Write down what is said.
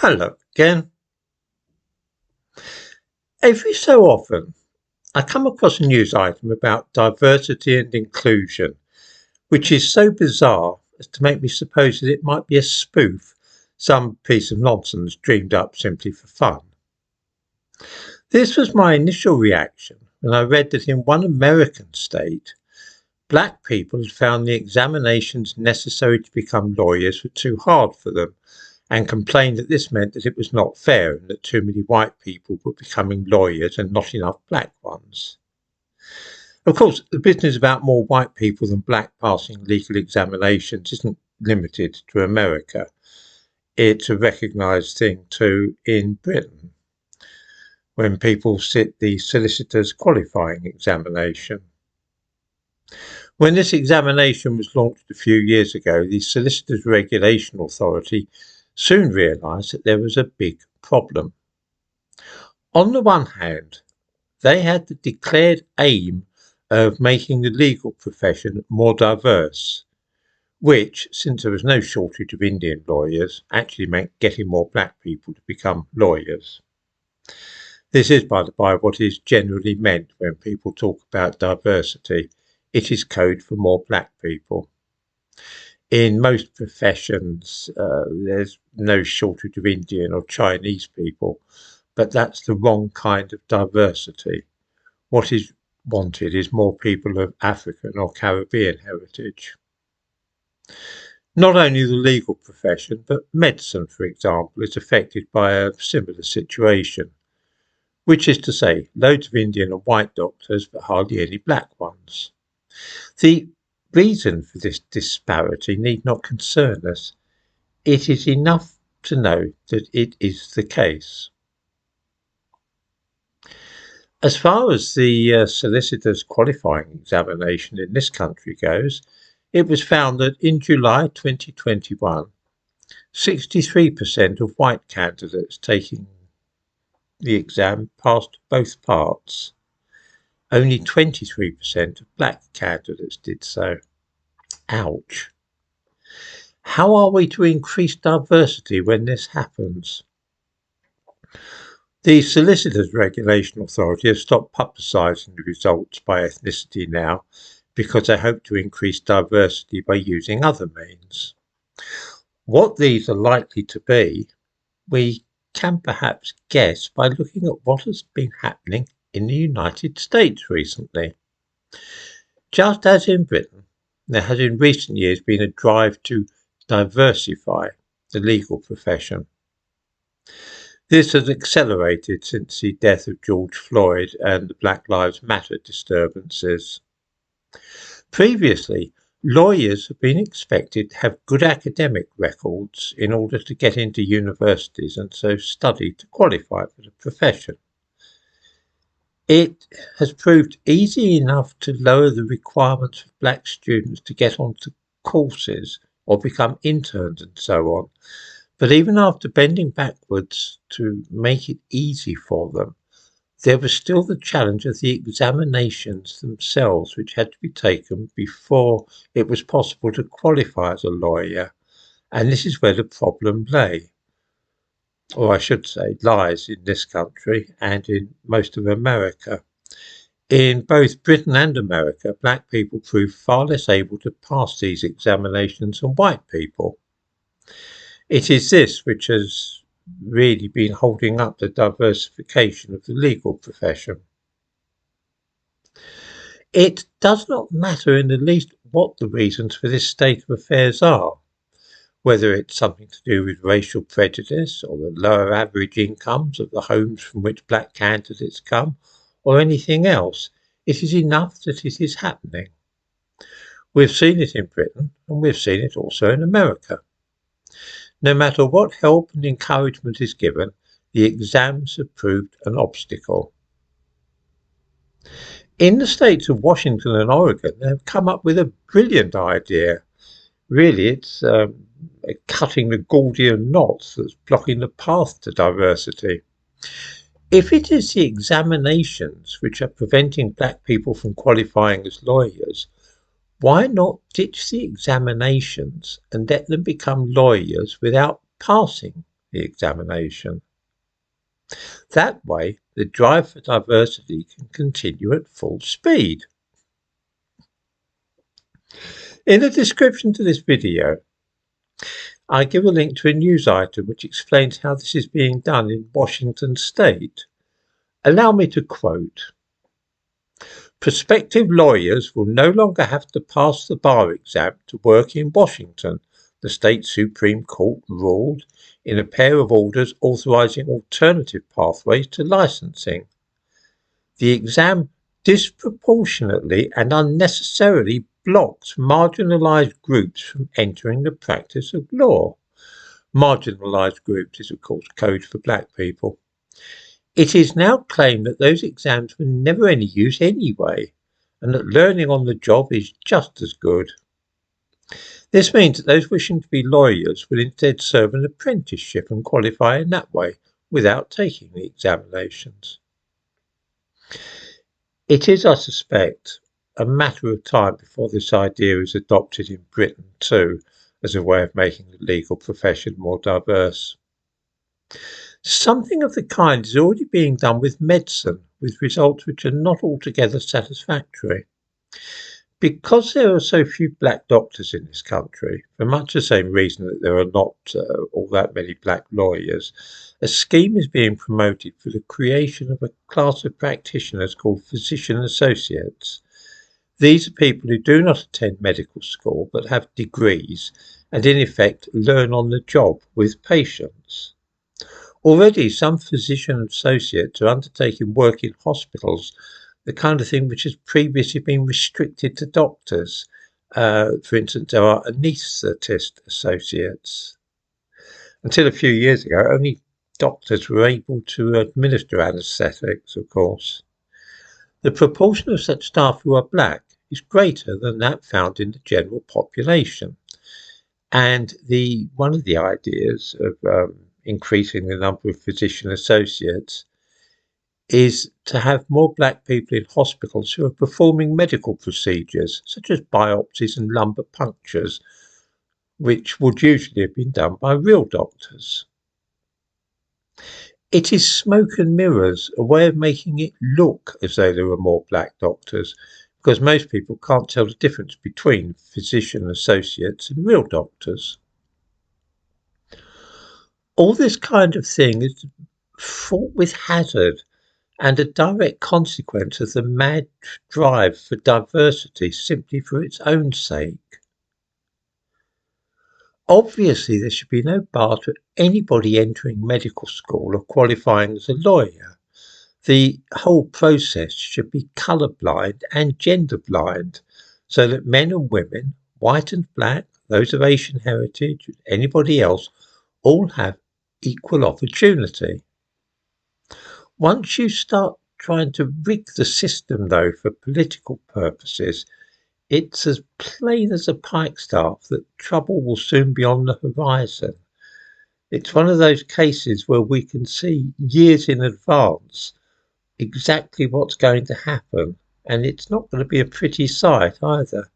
Hello again. Every so often, I come across a news item about diversity and inclusion, which is so bizarre as to make me suppose that it might be a spoof, some piece of nonsense dreamed up simply for fun. This was my initial reaction when I read that in one American state, black people had found the examinations necessary to become lawyers were too hard for them and complained that this meant that it was not fair and that too many white people were becoming lawyers and not enough black ones. Of course, the business about more white people than black passing legal examinations isn't limited to America. It's a recognised thing too in Britain, when people sit the solicitor's qualifying examination. When this examination was launched a few years ago, the Solicitors Regulation Authority soon realised that there was a big problem. On the one hand, they had the declared aim of making the legal profession more diverse, which, since there was no shortage of Indian lawyers, actually meant getting more black people to become lawyers. This is, by the by, what is generally meant when people talk about diversity. It is code for more black people. In most professions, there's no shortage of Indian or Chinese people, but that's the wrong kind of diversity. What is wanted is more people of African or Caribbean heritage. Not only the legal profession, but medicine, for example, is affected by a similar situation, which is to say, loads of Indian and white doctors, but hardly any black ones. The reason for this disparity need not concern us. It is enough to know that it is the case. As far as the solicitor's qualifying examination in this country goes, it was found that in July 2021, 63% of white candidates taking the exam passed both parts. Only 23% of black candidates did so. Ouch. How are we to increase diversity when this happens? The Solicitors Regulation Authority has stopped publicising the results by ethnicity now because they hope to increase diversity by using other means. What these are likely to be, we can perhaps guess by looking at what has been happening in the United States recently. Just as in Britain, there has in recent years been a drive to diversify the legal profession. This has accelerated since the death of George Floyd and the Black Lives Matter disturbances. Previously, lawyers have been expected to have good academic records in order to get into universities and so study to qualify for the profession. It has proved easy enough to lower the requirements of black students to get onto courses or become interns and so on. But even after bending backwards to make it easy for them, there was still the challenge of the examinations themselves, which had to be taken before it was possible to qualify as a lawyer. And this is where the problem lay. Or I should say, lies in this country and in most of America. In both Britain and America, black people proved far less able to pass these examinations than white people. It is this which has really been holding up the diversification of the legal profession. It does not matter in the least what the reasons for this state of affairs are. Whether it's something to do with racial prejudice or the lower average incomes of the homes from which black candidates come, or anything else, it is enough that it is happening. We've seen it in Britain, and we've seen it also in America. No matter what help and encouragement is given, the exams have proved an obstacle. In the states of Washington and Oregon, they have come up with a brilliant idea. Really, it's cutting the Gordian knots that's blocking the path to diversity. If it is the examinations which are preventing black people from qualifying as lawyers, why not ditch the examinations and let them become lawyers without passing the examination. That way, the drive for diversity can continue at full speed. In the description to this video, I give a link to a news item which explains how this is being done in Washington state. Allow me to quote: "Prospective lawyers will no longer have to pass the bar exam to work in Washington," the state Supreme Court ruled in a pair of orders authorizing alternative pathways to licensing. The exam disproportionately and unnecessarily blocks marginalized groups from entering the practice of law. Marginalized groups is, of course, code for black people. It is now claimed that those exams were never any use anyway, and that learning on the job is just as good. This means that those wishing to be lawyers will instead serve an apprenticeship and qualify in that way without taking the examinations. It is, I suspect, a matter of time before this idea is adopted in Britain too, as a way of making the legal profession more diverse. Something of the kind is already being done with medicine, with results which are not altogether satisfactory. Because there are so few black doctors in this country, for much the same reason that there are not all that many black lawyers, a scheme is being promoted for the creation of a class of practitioners called physician associates. These are people who do not attend medical school but have degrees and in effect learn on the job with patients. Already some physician associates are undertaking work in hospitals, the kind of thing which has previously been restricted to doctors. For instance, there are anaesthetist associates. Until a few years ago, only doctors were able to administer anaesthetics, of course. The proportion of such staff who are black is greater than that found in the general population. And one of the ideas of increasing the number of physician associates is to have more black people in hospitals who are performing medical procedures such as biopsies and lumbar punctures, which would usually have been done by real doctors. It is smoke and mirrors, a way of making it look as though there were more black doctors, because most people can't tell the difference between physician associates and real doctors. All this kind of thing is fraught with hazard and a direct consequence of the mad drive for diversity simply for its own sake. Obviously, there should be no bar to anybody entering medical school or qualifying as a lawyer. The whole process should be colourblind and gender blind, so that men and women, white and black, those of Asian heritage, anybody else, all have equal opportunity. Once you start trying to rig the system, though, for political purposes, it's as plain as a pikestaff that trouble will soon be on the horizon. It's one of those cases where we can see years in advance exactly what's going to happen, and it's not going to be a pretty sight either.